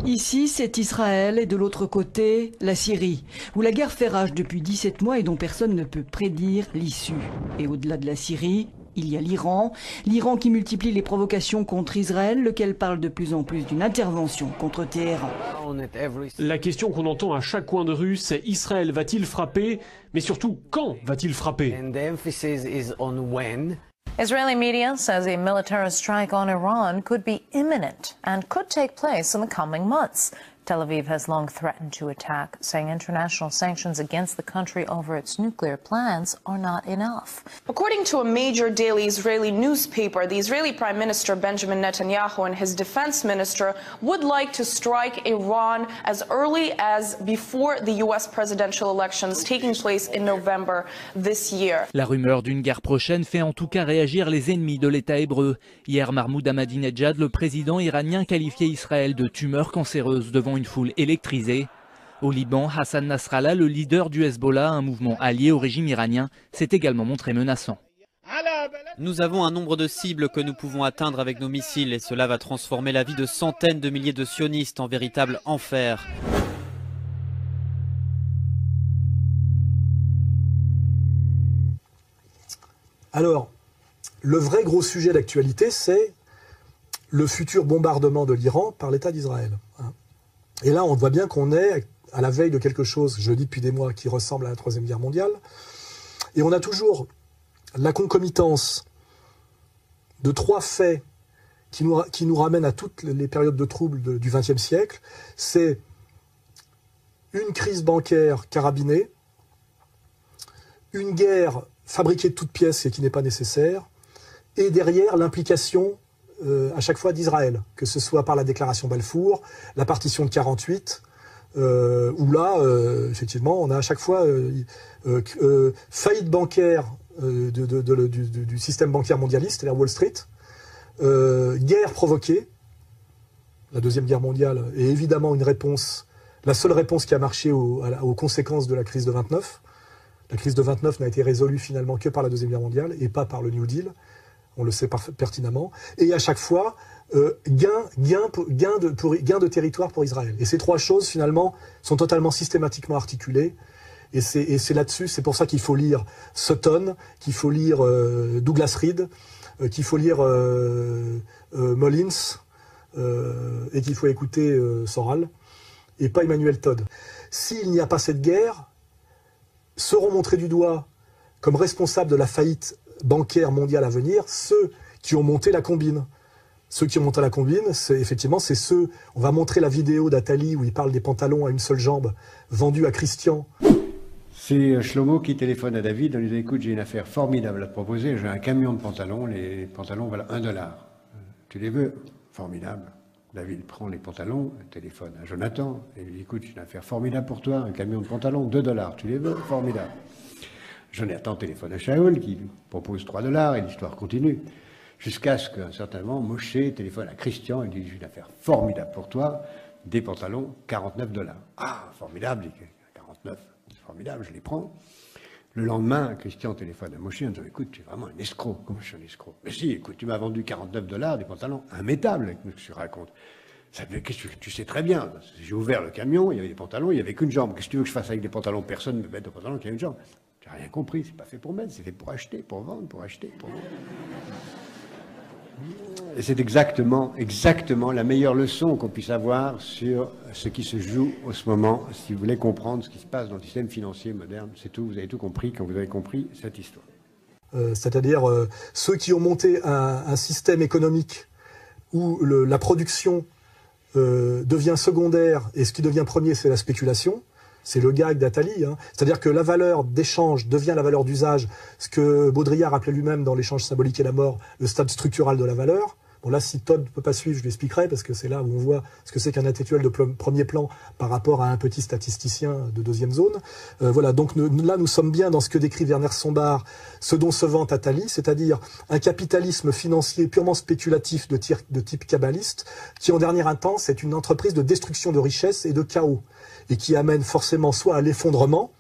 Ici, c'est Israël et de l'autre côté, la Syrie, où la guerre fait rage depuis 17 mois et dont personne ne peut prédire l'issue. Et au-delà de la Syrie, il y a l'Iran. L'Iran qui multiplie les provocations contre Israël, lequel parle de plus en plus d'une intervention contre Téhéran. La question qu'on entend à chaque coin de rue, c'est Israël va-t-il frapper? Mais surtout, quand va-t-il frapper? Israeli media says a military strike on Iran could be imminent and could take place in the coming months. Tel Aviv has long threatened to attack, saying international sanctions against the country over its nuclear plans are not enough. According to a major daily Israeli newspaper, the Israeli Prime Minister Benjamin Netanyahu and his defense minister would like to strike Iran as early as before the US presidential elections taking place in November this year. La rumeur d'une guerre prochaine fait en tout cas réagir les ennemis de l'État hébreu. Hier, Mahmoud Ahmadinejad, le président iranien, qualifiait Israël de tumeur cancéreuse devant une foule électrisée. Au Liban, Hassan Nasrallah, le leader du Hezbollah, un mouvement allié au régime iranien, s'est également montré menaçant. Nous avons un nombre de cibles que nous pouvons atteindre avec nos missiles et cela va transformer la vie de centaines de milliers de sionistes en véritable enfer. Alors, le vrai gros sujet d'actualité, c'est le futur bombardement de l'Iran par l'État d'Israël. Et là, on voit bien qu'on est à la veille de quelque chose, je le dis depuis des mois, qui ressemble à la Troisième Guerre mondiale. Et on a toujours la concomitance de trois faits qui nous ramènent à toutes les périodes de troubles du XXe siècle. C'est une crise bancaire carabinée, une guerre fabriquée de toutes pièces et qui n'est pas nécessaire, et derrière l'implication à chaque fois d'Israël, que ce soit par la déclaration Balfour, la partition de 48, où là, effectivement, on a à chaque fois faillite bancaire du système bancaire mondialiste, c'est-à-dire Wall Street, guerre provoquée, la Deuxième Guerre mondiale, et évidemment une réponse, la seule réponse qui a marché aux conséquences de la crise de 29. La crise de 29 n'a été résolue finalement que par la Deuxième Guerre mondiale et pas par le New Deal. On le sait pertinemment, et à chaque fois, gain de territoire pour Israël. Et ces trois choses, finalement, sont totalement systématiquement articulées, et c'est là-dessus, c'est pour ça qu'il faut lire Sutton, qu'il faut lire Douglas Reed, qu'il faut lire Mullins, et qu'il faut écouter Soral, et pas Emmanuel Todd. S'il n'y a pas cette guerre, seront montrés du doigt comme responsables de la faillite bancaire mondiale à venir, ceux qui ont monté la combine. Ceux qui ont monté la combine, c'est ceux... On va montrer la vidéo d'Atali où il parle des pantalons à une seule jambe vendus à Christian. C'est Shlomo qui téléphone à David en lui disant « Écoute, j'ai une affaire formidable à te proposer, j'ai un camion de pantalons, les pantalons valent $1. Tu les veux ?» Formidable. David prend les pantalons, téléphone à Jonathan et lui dit « Écoute, j'ai une affaire formidable pour toi, un camion de pantalons, $2. Tu les veux ?» Formidable. Jonathan téléphone à Shaul qui lui propose $3 et l'histoire continue. Jusqu'à ce qu'un certain moment, Moshe téléphone à Christian et lui dit « J'ai une affaire formidable pour toi, des pantalons, $49. » Ah, formidable, 49, c'est formidable, je les prends. Le lendemain, Christian téléphone à Moshe en disant « Écoute, tu es vraiment un escroc. » Comment je suis un escroc? Mais si, écoute, tu m'as vendu $49, des pantalons immétables, que je te raconte. Qu'est-ce que tu sais très bien. J'ai ouvert le camion, il y avait des pantalons, il n'y avait qu'une jambe. Qu'est-ce que tu veux que je fasse avec des pantalons? Personne ne me met de pantalons qui a une jambe. Tu n'as rien compris, c'est pas fait pour mettre, c'est fait pour acheter, pour vendre, pour acheter, pour vendre. Et c'est exactement la meilleure leçon qu'on puisse avoir sur ce qui se joue en ce moment, si vous voulez comprendre ce qui se passe dans le système financier moderne. C'est tout, vous avez tout compris quand vous avez compris cette histoire. C'est-à-dire ceux qui ont monté un système économique où la production devient secondaire et ce qui devient premier, c'est la spéculation. C'est le gag d'Atali. Hein. C'est-à-dire que la valeur d'échange devient la valeur d'usage, ce que Baudrillard appelait lui-même dans l'échange symbolique et la mort, le stade structural de la valeur. Bon là, si Todd ne peut pas suivre, je lui expliquerai, parce que c'est là où on voit ce que c'est qu'un intellectuel de premier plan par rapport à un petit statisticien de deuxième zone. Voilà, donc là, nous sommes bien dans ce que décrit Werner Sombart, ce dont se vante Attali, c'est-à-dire un capitalisme financier purement spéculatif de type kabbaliste, qui en dernière instance est une entreprise de destruction de richesses et de chaos, et qui amène forcément soit à l'effondrement,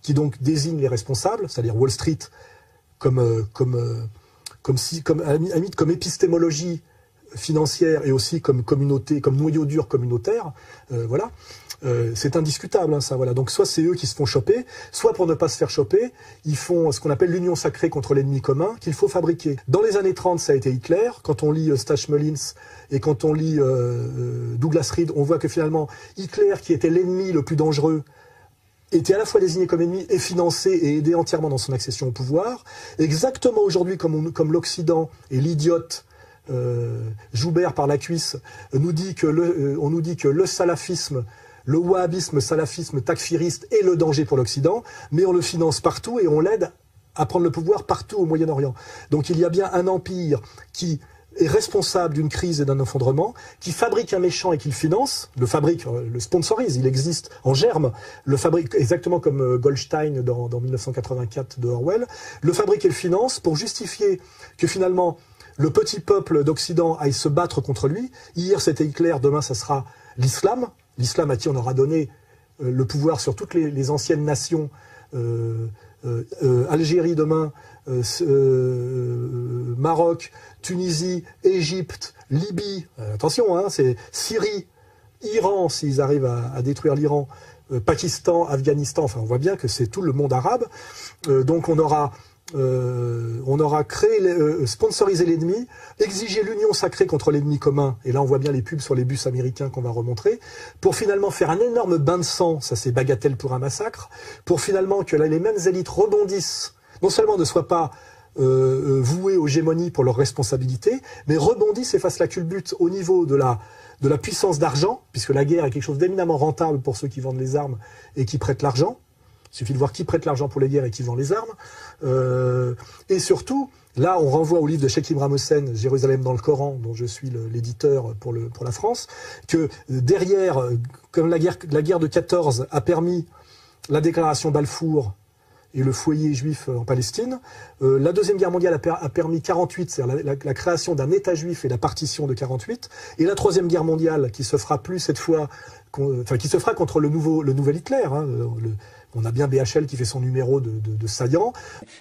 qui donc désigne les responsables, c'est-à-dire Wall Street comme épistémologie financière et aussi comme communauté, comme noyau dur communautaire, voilà. C'est indiscutable, hein, ça. Voilà. Donc soit c'est eux qui se font choper, soit pour ne pas se faire choper, ils font ce qu'on appelle l'union sacrée contre l'ennemi commun qu'il faut fabriquer. Dans les années 30, ça a été Hitler. Quand on lit Stash Mullins et quand on lit Douglas Reed, on voit que finalement Hitler, qui était l'ennemi le plus dangereux, était à la fois désigné comme ennemi et financé et aidé entièrement dans son accession au pouvoir. Exactement aujourd'hui, comme l'Occident et l'idiote Joubert par la cuisse on nous dit que le salafisme, le wahhabisme, salafisme, takfiriste est le danger pour l'Occident, mais on le finance partout et on l'aide à prendre le pouvoir partout au Moyen-Orient. Donc il y a bien un empire qui est responsable d'une crise et d'un effondrement, qui fabrique un méchant et qui le finance, le sponsorise, il existe en germe, le fabrique exactement comme Goldstein dans 1984 de Orwell, le fabrique et le finance pour justifier que finalement le petit peuple d'Occident aille se battre contre lui. Hier c'était Hitler, demain ça sera l'islam. L'islam à qui on aura donné le pouvoir sur toutes les anciennes nations, Algérie demain, Maroc, Tunisie, Égypte, Libye, attention, hein, c'est Syrie, Iran, s'ils arrivent à détruire l'Iran, Pakistan, Afghanistan, enfin on voit bien que c'est tout le monde arabe. Donc on aura créé, sponsorisé l'ennemi, exigé l'union sacrée contre l'ennemi commun, et là on voit bien les pubs sur les bus américains qu'on va remontrer, pour finalement faire un énorme bain de sang, ça c'est bagatelle pour un massacre, pour finalement que là, les mêmes élites rebondissent, non seulement ne soient pas vouées aux gémonies pour leur responsabilité, mais rebondissent et fassent la culbute au niveau de la puissance d'argent, puisque la guerre est quelque chose d'éminemment rentable pour ceux qui vendent les armes et qui prêtent l'argent. Il suffit de voir qui prête l'argent pour les guerres et qui vend les armes. Et surtout, là, on renvoie au livre de Sheikh Imran Hossein, Jérusalem dans le Coran, dont je suis l'éditeur pour la France, que derrière, comme la guerre de 14 a permis la déclaration Balfour et le foyer juif en Palestine, la Deuxième Guerre mondiale a permis 48, c'est-à-dire la création d'un État juif et la partition de 48, et la Troisième Guerre mondiale, qui se fera plus cette fois, qui se fera contre le nouvel Hitler, hein, on a bien BHL qui fait son numéro de saillant.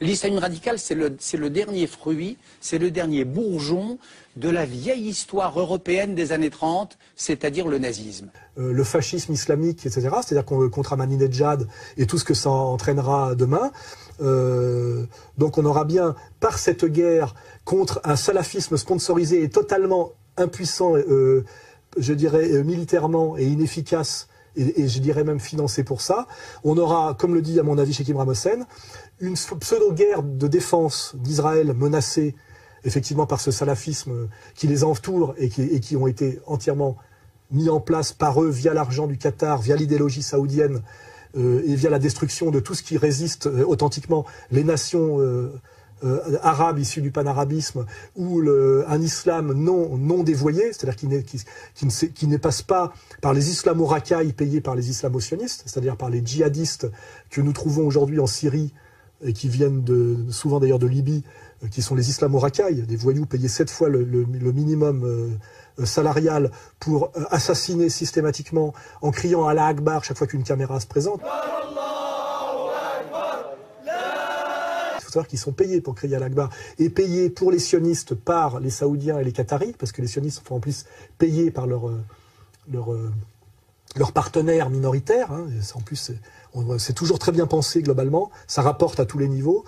L'islamisme radical, c'est le dernier fruit, c'est le dernier bourgeon de la vieille histoire européenne des années 30, c'est-à-dire le nazisme. Le fascisme islamique, etc., c'est-à-dire contre Ahmadinejad et tout ce que ça entraînera demain. Donc on aura bien, par cette guerre, contre un salafisme sponsorisé et totalement impuissant, je dirais militairement et inefficace, et je dirais même financé pour ça, on aura, comme le dit à mon avis Sheikh Imran Hossein, une pseudo-guerre de défense d'Israël menacée effectivement par ce salafisme qui les entoure et qui ont été entièrement mis en place par eux via l'argent du Qatar, via l'idéologie saoudienne et via la destruction de tout ce qui résiste authentiquement les nations arabes issus du panarabisme ou un islam non dévoyé, c'est-à-dire qui ne passe pas par les islamo-racailles payés par les islamo-sionistes, c'est-à-dire par les djihadistes que nous trouvons aujourd'hui en Syrie et qui viennent souvent d'ailleurs de Libye, qui sont les islamo-racailles, des voyous payés 7 fois le minimum salarial pour assassiner systématiquement en criant Allah Akbar chaque fois qu'une caméra se présente. Qui sont payés pour crier à l'Akbar et payés pour les sionistes par les Saoudiens et les Qataris, parce que les sionistes sont en plus payés par leurs partenaires minoritaires. Hein. En plus, c'est toujours très bien pensé globalement, ça rapporte à tous les niveaux.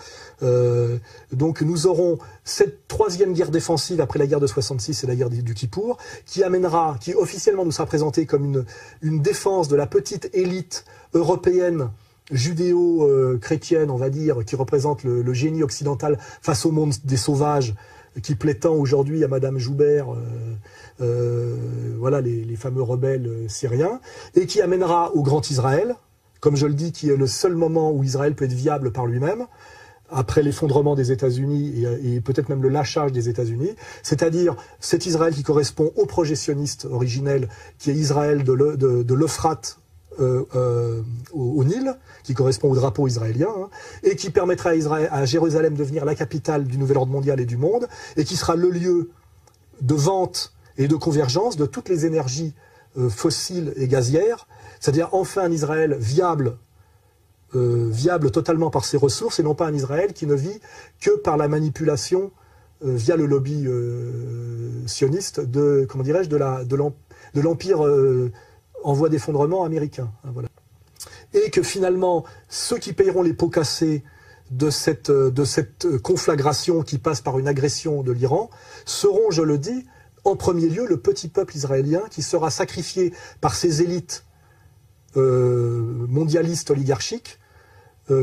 Donc nous aurons cette troisième guerre défensive après la guerre de 66 et la guerre du Kippour, qui officiellement nous sera présentée comme une défense de la petite élite européenne judéo-chrétienne, on va dire, qui représente le génie occidental face au monde des sauvages, qui plaît tant aujourd'hui à Madame Joubert, voilà les fameux rebelles syriens, et qui amènera au Grand Israël, comme je le dis, qui est le seul moment où Israël peut être viable par lui-même, après l'effondrement des États-Unis et peut-être même le lâchage des États-Unis, c'est-à-dire cet Israël qui correspond au projet sioniste originel, qui est Israël de l'Euphrate au Nil, qui correspond au drapeau israélien, hein, et qui permettra à Jérusalem de devenir la capitale du nouvel ordre mondial et du monde, et qui sera le lieu de vente et de convergence de toutes les énergies fossiles et gazières, c'est-à-dire enfin un Israël viable totalement par ses ressources, et non pas un Israël qui ne vit que par la manipulation via le lobby sioniste de, comment dirais-je, de l'empire en voie d'effondrement américain. Hein, voilà. Et que finalement, ceux qui payeront les pots cassés de cette conflagration qui passe par une agression de l'Iran seront, je le dis, en premier lieu le petit peuple israélien qui sera sacrifié par ses élites mondialistes oligarchiques,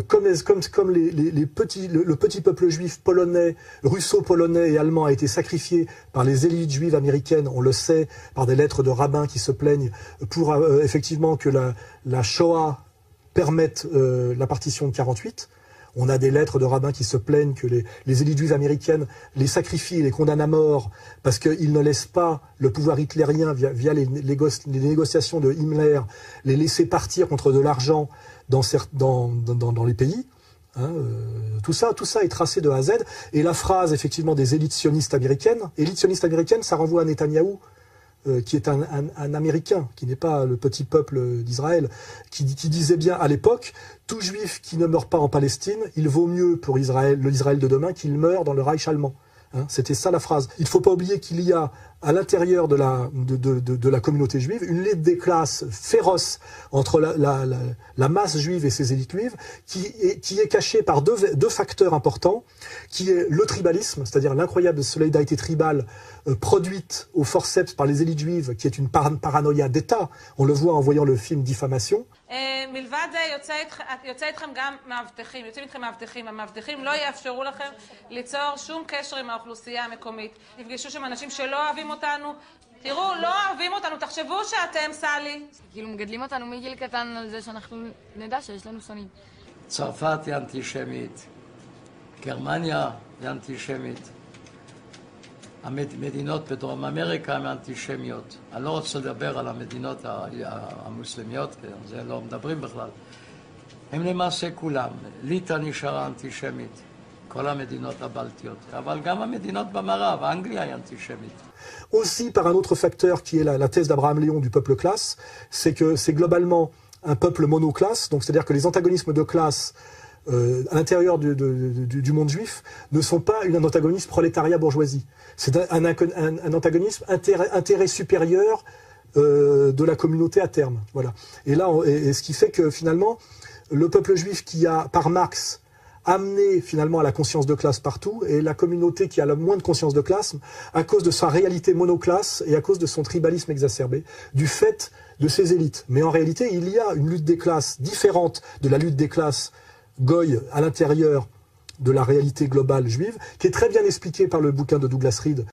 comme le petit peuple juif polonais, russo-polonais et allemand a été sacrifié par les élites juives américaines, on le sait, par des lettres de rabbins qui se plaignent pour effectivement que la Shoah permette la partition de 48. On a des lettres de rabbins qui se plaignent que les élites juives américaines les sacrifient et les condamnent à mort parce qu'ils ne laissent pas le pouvoir hitlérien, via les négociations de Himmler, les laisser partir contre de l'argent dans les pays. Hein, tout ça est tracé de A à Z. Et la phrase, effectivement, des élites sionistes américaines, ça renvoie à Netanyahou, qui est un Américain, qui n'est pas le petit peuple d'Israël, qui disait bien à l'époque, tout juif qui ne meurt pas en Palestine, il vaut mieux pour l'Israël de demain qu'il meure dans le Reich allemand. Hein, c'était ça la phrase. Il ne faut pas oublier qu'il y a à l'intérieur de la communauté juive une lutte des classes féroce entre la masse juive et ses élites juives qui est cachée par deux facteurs importants, qui est le tribalisme, c'est-à-dire l'incroyable solidarité tribale produite au forceps par les élites juives, qui est une paranoïa d'État. On le voit en voyant le film Diffamation. מלבד זה יוצא איתכם גם מאבטחים, יוצאים איתכם מאבטחים, המאבטחים לא יאפשרו לכם ליצור שום קשר עם האוכלוסייה המקומית. תפגשו שם אנשים שלא אוהבים אותנו, תראו, לא אוהבים אותנו, תחשבו שאתם סלי. כאילו מגדלים אותנו מגיל קטן על זה שאנחנו נדע שיש לנו שונאים. צרפת היא אנטישמית, גרמניה היא אנטישמית. המדינות בדרום אמריקה הן אנטישמיות. אני לא רוצה לדבר על המדינות המוסלמיות, זה לא מדברים בכלל. הם למעשה כולם. ליטא נשארה אנטישמית, כל המדינות הבלטיות, אבל גם המדינות במערב, אנגליה היא אנטישמית. Aussi par un autre facteur qui est la thèse d'Abraham Léon du peuple classe, c'est que c'est globalement un peuple monoclasse, donc c'est-à-dire que les antagonismes de classe à l'intérieur du monde juif ne sont pas un antagonisme prolétariat-bourgeoisie. C'est un antagonisme intérêt supérieur de la communauté à terme. Voilà. Et là, ce qui fait que finalement, le peuple juif qui a, par Marx, amené finalement à la conscience de classe partout, et la communauté qui a le moins de conscience de classe, à cause de sa réalité monoclasse et à cause de son tribalisme exacerbé, du fait de ses élites. Mais en réalité, il y a une lutte des classes différente de la lutte des classes goy à l'intérieur de la réalité globale juive, qui est très bien expliquée par le bouquin de Douglas Reed,